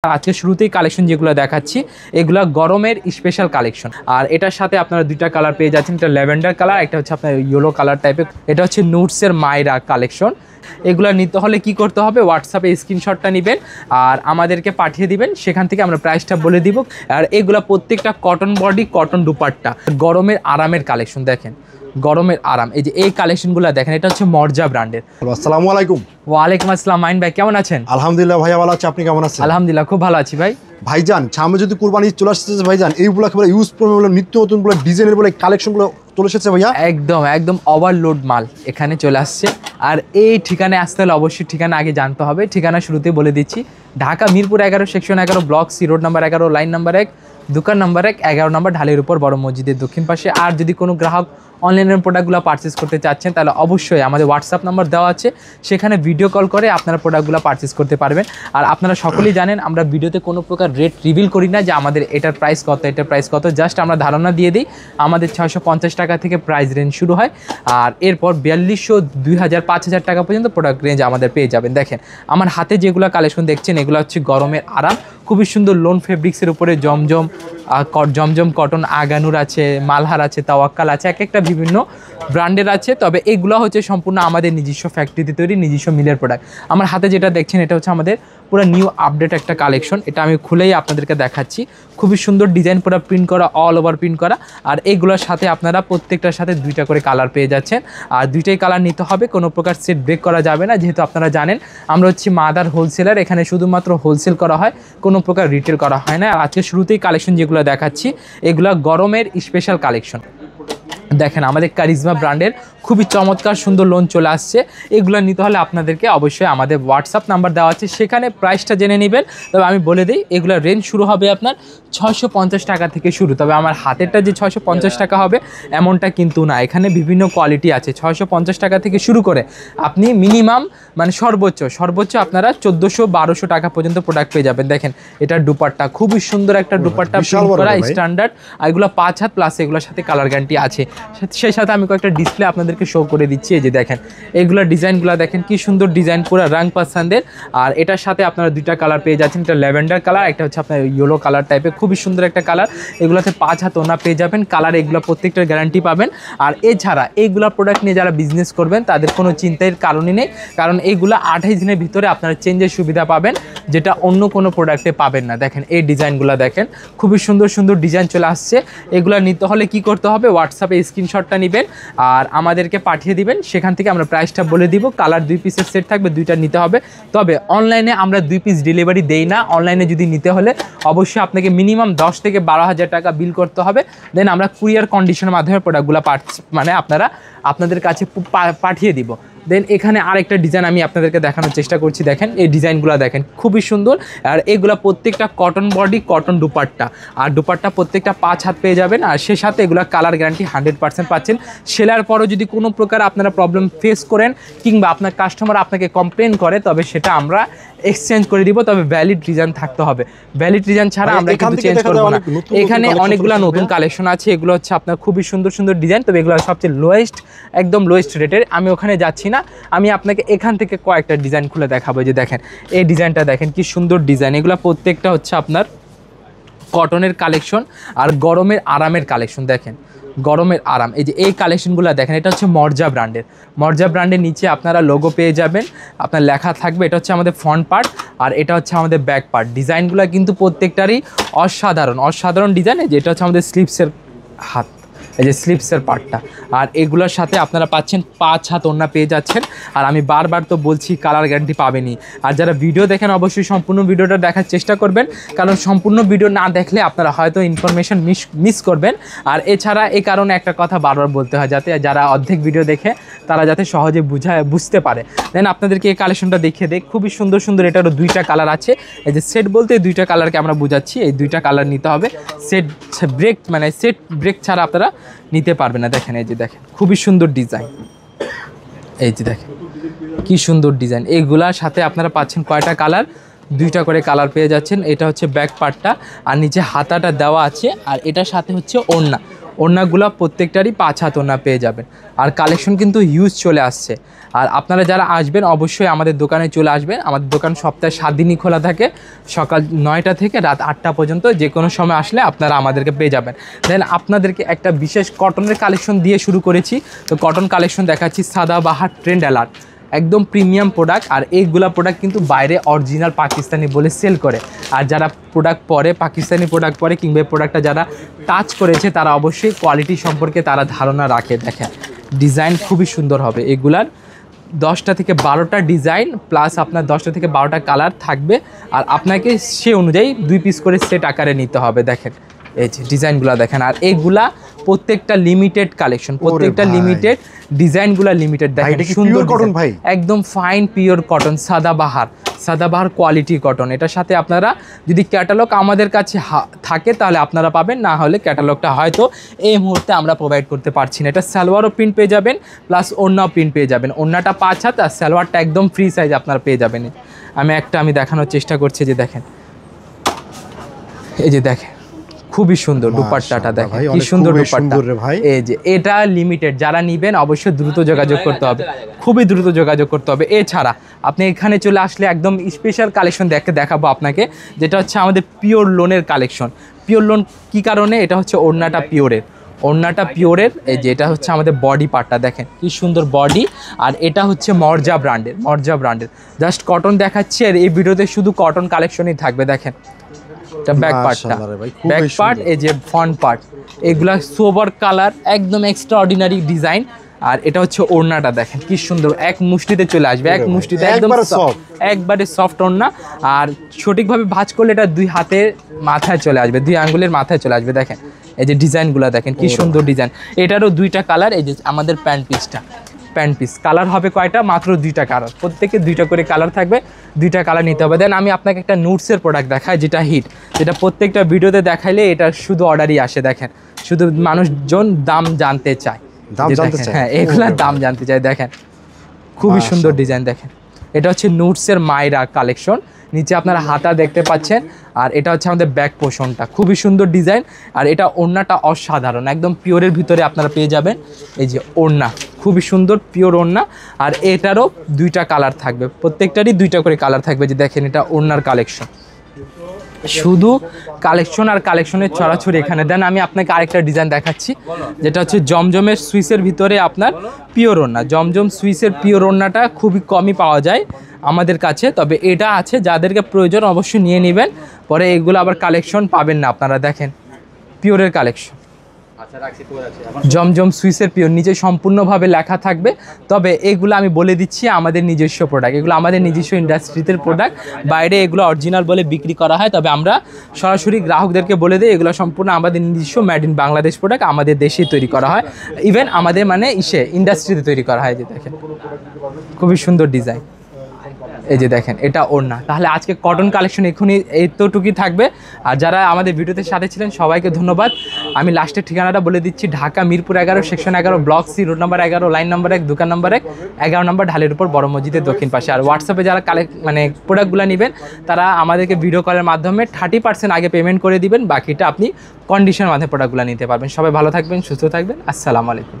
আজকে শুরুতেই কালেকশন যেগুলো দেখাচ্ছি এগুলো গরমের স্পেশাল কালেকশন। আর এটার সাথে আপনারা দুইটা কালার পেয়ে যাচ্ছেন, একটা ল্যাভেন্ডার কালার, একটা হচ্ছে আপনার ইয়েলো কালার টাইপের। এটা হচ্ছে নুটসের মাইরা কালেকশন। এগুলো নিতে হলে কি করতে হবে, হোয়াটসঅ্যাপে স্ক্রিনশটটা নেবেন আর আমাদেরকে পাঠিয়ে দিবেন, সেখান থেকে আমরা প্রাইসটা বলে দিব। আর এগুলো প্রত্যেকটা কটন বডি, কটন দুপাট্টা, গরমের আরামের কালেকশন। দেখেন গরমের আরাম, এই যে এই কালেকশনগুলো দেখেন, এটা হচ্ছে মর্জা ব্র্যান্ডের। আসসালামু আলাইকুম। ওয়ালাইকুম আসসালাম। মাইন ভাই কেমন আছেন? আলহামদুলিল্লাহ ভাইয়া ভালো আছি, আপনি কেমন আছেন? আলহামদুলিল্লাহ খুব ভালো আছি ভাই। ভাইজান সামনে যদি কুরবানি চলে আসতেছে ভাইজান, এইগুলো একেবারে ইউজ করবে বলে নিত্য নতুন বলে ডিজাইনের বলে কালেকশনগুলো চলে এসেছে ভাইয়া। একদম একদম ওভারলোড মাল এখানে চলে আসছে। আর এই ঠিকানায় আসতে হলে অবশ্যই ঠিকানা আগে জানতে হবে। ঠিকানা শুরুতেই বলে দিচ্ছি, Dhaka Mirpur 11 section 11 block C road number 11 line number 1 দোকান নাম্বার 1 11 নম্বর ঢালের উপর বড় মসজিদের দক্ষিণ পাশে। আর যদি কোনো গ্রাহক অনলাইনের প্রোডাক্টগুলো পারচেস করতে চাচ্ছেন তাহলে অবশ্যই আমাদের হোয়াটসঅ্যাপ নাম্বার দেওয়া আছে, সেখানে ভিডিও কল করে আপনারা প্রোডাক্টগুলো পারচেস করতে পারবেন। আর আপনারা সকলেই জানেন আমরা ভিডিওতে কোনো প্রকার রেট রিভিল করি না যে আমাদের এটার প্রাইস কত, এটার প্রাইস কত, জাস্ট আমরা ধারণা দিয়ে দিই। আমাদের 650 টাকা থেকে প্রাইস রেঞ্জ শুরু হয়, আর এরপর 4200, 2000, 5000 টাকা পর্যন্ত প্রোডাক্ট রেঞ্জ আমাদের পেয়ে যাবেন। দেখেন আমার হাতে যেগুলো কালেকশন দেখছেন এগুলো হচ্ছে গরমের আরাম, খুবই সুন্দর লোন ফেব্রিক্সের উপরে জমজম জমজম কটন, আগানুর আছে, মালহার আছে, তাওয়াক্কাল আছে, এক একটা বিভিন্ন ব্র্যান্ডের আছে। তবে এগুলো হচ্ছে সম্পূর্ণ আমাদের নিজস্ব ফ্যাক্টরিতে তৈরি, নিজস্ব মিলের প্রোডাক্ট। আমার হাতে যেটা দেখছেন এটা হচ্ছে আমাদের পুরো নিউ আপডেট একটা কালেকশন। এটা আমি খুলেই আপনাদেরকে দেখাচ্ছি। খুবই সুন্দর ডিজাইন, পুরো প্রিন্ট করা, অল ওভার প্রিন্ট করা। আর এগুলোর সাথে আপনারা প্রত্যেকটার সাথে দুইটা করে কালার পেয়ে যাচ্ছেন। আর দুইটাই কালার নিতে হবে, কোনো প্রকার সেট ব্রেক করা যাবে না, যেহেতু আপনারা জানেন আমরা হচ্ছে মাদার হোলসেলার, এখানে শুধুমাত্র হোলসেল করা হয়, কোনো প্রকার রিটেল করা হয় না। আর আজকে শুরুতেই কালেকশন যেগুলো দেখাচ্ছি এগুলো গরমের স্পেশাল কালেকশন। দেখেন আমাদের কারিজমা ব্র্যান্ডের খুবই চমৎকার সুন্দর লোন চলে আসছে। এগুলো নিতে হলে আপনাদেরকে অবশ্যই আমাদের হোয়াটসঅ্যাপ নাম্বার দেওয়া আছে, সেখানে প্রাইসটা জেনে নেবেন। তবে আমি বলে দিই এগুলোর রেঞ্জ শুরু হবে আপনার 650 টাকা থেকে শুরু। তবে আমার হাতেরটা যে 650 টাকা হবে এমনটা কিন্তু না, এখানে বিভিন্ন কোয়ালিটি আছে। 650 টাকা থেকে শুরু করে আপনি মিনিমাম মানে সর্বোচ্চ আপনারা 1400-1200 টাকা পর্যন্ত প্রোডাক্ট পেয়ে যাবেন। দেখেন এটার দুপাট্টা খুবই সুন্দর একটা দুপাট্টা, প্রিন্ট করা স্ট্যান্ডার্ড। আর এগুলো 5 হাত প্লাস, এগুলোর সাথে কালার গ্যারান্টি আছে। সেই সাথে আমি কয়েকটা ডিসপ্লে আপনাদেরকে শো করে দিচ্ছি। এই যে দেখেন এগুলোর ডিজাইনগুলো দেখেন, কি সুন্দর ডিজাইন, পুরো রং পছন্দের। আর এটার সাথে আপনারা দুইটা কালার পেয়ে যাচ্ছেন, একটা ল্যাভেন্ডার কালার, একটা হচ্ছে আপনার ইয়েলো কালার টাইপের, খুবই সুন্দর একটা কালার। এগুলোতে 5 হাত ওনা পেয়ে যাবেন, কালার এগুলো প্রত্যেকটার গ্যারান্টি পাবেন। আর এছাড়া এইগুলো প্রোডাক্ট নিয়ে যারা বিজনেস করবেন তাদের কোনো চিন্তার কারণই নেই, কারণ এইগুলো 28 দিনের ভিতরে আপনারা চেঞ্জের সুবিধা পাবেন, যেটা অন্য কোনো প্রোডাক্টে পাবেন না। দেখেন এই ডিজাইনগুলো দেখেন, খুবই সুন্দর সুন্দর ডিজাইন চলে আসছে। এগুলো নিতে হলে কি করতে হবে, হোয়াটসঅ্যাপে স্ক্রিনশটটা নেবেন আর আমাদেরকে পাঠিয়ে দিবেন, সেখান থেকে আমরা প্রাইসটা বলে দিব। কালার 2 পিসের সেট থাকবে, দুইটা নিতে হবে। তবে অনলাইনে আমরা 2 পিস ডেলিভারি দেই না। অনলাইনে যদি নিতে হলে অবশ্যই আপনাকে মিনিমাম 10 থেকে 12,000 টাকা বিল করতে হবে, দেন আমরা কুরিয়ার কন্ডিশনের মাধ্যমে প্রোডাক্টগুলো মানে আপনাদের কাছে পাঠিয়ে দিব। দেন এখানে আরেকটা ডিজাইন আমি আপনাদেরকে দেখানোর চেষ্টা করছি। দেখেন এই ডিজাইনগুলো দেখেন, খুবই সুন্দর। আর এগুলো প্রত্যেকটা কটন বডি, কটন দুপাট্টা। আর দুপাট্টা প্রত্যেকটা 5 হাত পেয়ে যাবেন। আর সে সাথে এগুলো কালার গ্যারান্টি 100% পাচ্ছেন। সেলার পরও যদি কোনো প্রকার আপনারা প্রবলেম ফেস করেন কিংবা আপনার কাস্টমার আপনাকে কমপ্লেন করে, তবে সেটা আমরা এক্সচেঞ্জ করে দিব। তবে ভ্যালিড রিজন থাকতে হবে, ভ্যালিড রিজন ছাড়া আমরা কিন্তু চেঞ্জ করব না। এখানে অনেকগুলো নতুন কালেকশন আছে, এগুলো হচ্ছে আপনার খুবই সুন্দর সুন্দর ডিজাইন। তবে এগুলো সবচেয়ে লোয়েস্ট, একদম লোয়েস্ট রেটের। আমি ওখানে যাচ্ছি না, আমি আপনাকে এখান থেকে কয়েকটা ডিজাইন খুলে দেখাবো। যে দেখেন এই ডিজাইনটা দেখেন, কি সুন্দর ডিজাইন। এগুলো প্রত্যেকটা হচ্ছে আপনার কটনের কালেকশন আর গরমের আরামের কালেকশন। দেখেন গরমের আরাম, এই যে এই কালেকশনগুলো দেখেন, এটা হচ্ছে মর্জা ব্র্যান্ডের। মর্জা ব্র্যান্ডের নিচে আপনারা লোগো পেয়ে যাবেন, আপনার লেখা থাকবে। এটা হচ্ছে আমাদের ফ্রন্ট পার্ট আর এটা হচ্ছে আমাদের ব্যাক পার্ট। ডিজাইনগুলো কিন্তু প্রত্যেকটারই অসাধারণ ডিজাইন। এই যে এটা হচ্ছে আমাদের স্লিপসের হাত, এই যে স্লিপসের পার্টটা। আর এগুলোর সাথে আপনারা পাচ্ছেন 5 হাত ওড়না পেয়ে যাচ্ছেন। আর আমি বারবার তো বলছি কালার গ্যারান্টি পাবেনই। আর যারা ভিডিও দেখেন অবশ্যই সম্পূর্ণ ভিডিওটা দেখার চেষ্টা করবেন, কারণ সম্পূর্ণ ভিডিও না দেখলে আপনারা হয়তো ইনফরমেশন মিস করবেন। আর এছাড়া এই কারণে একটা কথা বারবার বলতে হয়, যাতে যারা অর্ধেক ভিডিও দেখে তারা যাতে সহজে বুঝতে পারে। দেন আপনাদেরকে এই কালেকশনটা দেখিয়ে দেয়, খুবই সুন্দর সুন্দর। এটারও 2টা কালার আছে। এই যে সেট বলতে 2টা কালারকে আমরা বোঝাচ্ছি, এই 2টা কালার নিতে হবে। সেট ব্রেক ছাড়া আপনারা নিতে পারবে না। দেখেন এই যে দেখেন, খুবই সুন্দর ডিজাইন। এই যে দেখেন কি সুন্দর ডিজাইন। এইগুলার সাথে আপনারা পাচ্ছেন কয়টা কালার, 2টা করে কালার পেয়ে যাচ্ছেন। এটা হচ্ছে ব্যাক পার্টটা আর নিচে হাতাটা দেওয়া আছে। আর এটার সাথে হচ্ছে ওড়না, ওড়নাগুলো প্রত্যেকটারই 5 হাত ওড়না পেয়ে যাবেন। আর কালেকশন কিন্তু হিউজ চলে আসছে। আর আপনারা যারা আসবেন অবশ্যই আমাদের দোকানে চলে আসবেন। আমাদের দোকান সপ্তাহে 7 দিনই খোলা থাকে, সকাল 9টা থেকে রাত 8টা পর্যন্ত। যে কোনো সময় আসলে আপনারা আমাদেরকে পেয়ে যাবেন। দেন আপনাদেরকে একটা বিশেষ কটনের কালেকশন দিয়ে শুরু করেছি। তো কটন কালেকশন দেখাচ্ছি, সাদাবাহার ট্রেন্ড অ্যালার্ট, একদম প্রিমিয়াম প্রোডাক্ট। আর এইগুলা প্রোডাক্ট কিন্তু বাইরে অরিজিনাল পাকিস্তানি বলে সেল করে। আর যারা প্রোডাক্ট পরে, পাকিস্তানি প্রোডাক্ট পরে কিংবা প্রোডাক্টটা যারা টাচ করেছে তারা অবশ্যই কোয়ালিটি সম্পর্কে তারা ধারণা রাখে। দেখেন ডিজাইন খুবই সুন্দর হবে এগুলার। 10টা থেকে 12টা ডিজাইন প্লাস আপনার 10টা থেকে 12টা কালার থাকবে। আর আপনাকে সে অনুযায়ী 2 পিস করে সেট আকারে নিতে হবে। দেখেন এই যে ডিজাইনগুলো দেখেন। আর এইগুলা প্রত্যেকটা লিমিটেড কালেকশন, প্রত্যেকটা লিমিটেড, ডিজাইনগুলো লিমিটেড। দেখেন সুন্দর কটন ভাই, একদম ফাইন পিওর কটন, সাদাবাহার কোয়ালিটি কটন। এটার সাথে আপনারা যদি ক্যাটালগ আমাদের কাছে থাকে তাহলে আপনারা পাবেন, না হলে ক্যাটালগটা হয়তো এই মুহূর্তে আমরা প্রোভাইড করতে পারছি না। এটা সালোয়ারও প্রিন্ট পেয়ে যাবেন প্লাস ওড়নাও প্রিন্ট পেয়ে যাবেন। ওড়নাটা 5 হাত আর সালোয়ারটা একদম ফ্রি সাইজ আপনারা পেয়ে যাবেন। আমি দেখানোর চেষ্টা করছি, যে দেখেন এই যে দেখেন খুবই সুন্দর দুপাট্টাটা, দেখেন কি সুন্দর দুপাট্টা। এই যে এটা লিমিটেড, যারা নেবেন অবশ্যই দ্রুত যোগাযোগ করতে হবে, খুবই দ্রুত যোগাযোগ করতে হবে। এছাড়া আপনি এখানে চলে আসলে একদম স্পেশাল কালেকশন দেখাবো আপনাকে, যেটা হচ্ছে আমাদের পিওর লোনের কালেকশন। পিওর লোন কি কারণে? এটা হচ্ছে ওড়নাটা পিওরের। এই যে এটা হচ্ছে আমাদের বডি পার্টটা, দেখেন কি সুন্দর বডি। আর এটা হচ্ছে মর্জা ব্র্যান্ডের জাস্ট কটন দেখাচ্ছি। আর এই ভিডিওতে শুধু কটন কালেকশনই থাকবে। দেখেন এটা ব্যাক পার্ট, এই যে ফ্রন্ট পার্ট, এগুলা সোবার কালার, একদম এক্সট্রা অর্ডিনারি ডিজাইন। আর এটা হচ্ছে ওড়নাটা, দেখেন কি সুন্দর, এক মুষ্টিতে চলে আসবে, এক মুষ্টিতে একদম একবারে সফট ওড়না। আর সঠিকভাবে ভাঁজ করলে এটা 2 হাতের মাথায় চলে আসবে, 2 আঙ্গুলের মাথায় চলে আসবে। দেখেন এই যে ডিজাইনগুলো দেখেন কি সুন্দর ডিজাইন। এটারও 2টা কালার। এই যে আমাদের প্যান্ট পিস কালার হবে কয়টা? মাত্র 2টা কালার, প্রত্যেকে 2টা করে কালার থাকবে, 2টা কালার নিতে হবে। দেন আমি আপনাকে একটা নুটসের প্রোডাক্ট দেখাই, যেটা হিট, যেটা প্রত্যেকটা ভিডিওতে দেখাইলে এটা শুধু অর্ডারই আসে। দেখেন শুধু মানুষজন দাম জানতে চায়, হ্যাঁ এগুলার দাম জানতে চায়। দেখেন খুবই সুন্দর ডিজাইন। দেখেন এটা হচ্ছে নুটসের মাইরা কালেকশন, নিচে আপনারা হাতা দেখতে পাচ্ছেন। আর এটা হচ্ছে আমাদের ব্যাক পোর্শনটা, খুবই সুন্দর ডিজাইন। আর এটা ওড়নাটা অসাধারণ, একদম পিওরের ভিতরে আপনারা পেয়ে যাবেন। এই যে ওড়না খুবই সুন্দর পিওর ওড়না। আর এটারও 2টা কালার থাকবে, প্রত্যেকটারই 2টা করে কালার থাকবে। যে দেখেন এটা ওড়নার কালেকশন, শুধু কালেকশন আর কালেকশনের ছড়াছড়ি এখানে। দেন আমি আপনাকে আরেকটা ডিজাইন দেখাচ্ছি, যেটা হচ্ছে জমজমের সুইসের ভিতরে আপনার পিওর ওড়না। জমজম সুইসের পিওর ওড়নাটা খুবই কমই পাওয়া যায় আমাদের কাছে, তবে এটা আছে, যাদেরকে প্রয়োজন অবশ্যই নিয়ে নেবেন। পরে এগুলো আবার কালেকশন পাবেন না আপনারা। দেখেন পিওরের কালেকশন, জমজম সুইসের পিওর, নিচে সম্পূর্ণভাবে লেখা থাকবে। তবে এগুলো আমি বলে দিচ্ছি আমাদের নিজস্ব প্রোডাক্ট, এগুলো আমাদের নিজস্ব ইন্ডাস্ট্রিতে প্রোডাক্ট, বাইরে এগুলো অরিজিনাল বলে বিক্রি করা হয়। তবে আমরা সরাসরি গ্রাহকদেরকে বলে দিই এগুলো সম্পূর্ণ আমাদের নিজস্ব মেড ইন বাংলাদেশ প্রোডাক্ট, আমাদের দেশেই তৈরি করা হয়। ইভেন আমাদের ইন্ডাস্ট্রিতে তৈরি করা হয়। যে দেখেন খুবই সুন্দর ডিজাইন। এই যে দেখেন এটা ওড়না। তাহলে আজকে কটন কালেকশন এখনই এতটুকুই থাকবে। আর যারা আমাদের ভিডিওতে সাথে ছিলেন সবাইকে ধন্যবাদ। আমি লাস্টের ঠিকানাটা বলে দিচ্ছি, Dhaka Mirpur 11 section 11 block C road number 11 line number 1 দোকান নাম্বার 1 11 নম্বর ঢালের উপর বড় মসজিদের দক্ষিণ পাশে। আর হোয়াটসঅ্যাপে যারা প্রোডাক্টগুলো নেবেন তারা আমাদেরকে ভিডিও কলের মাধ্যমে 30% আগে পেমেন্ট করে দিবেন, বাকিটা আপনি কন্ডিশনের মাধ্যমে প্রোডাক্টগুলো নিতে পারবেন। সবাই ভালো থাকবেন, সুস্থ থাকবেন। আসসালামু আলাইকুম।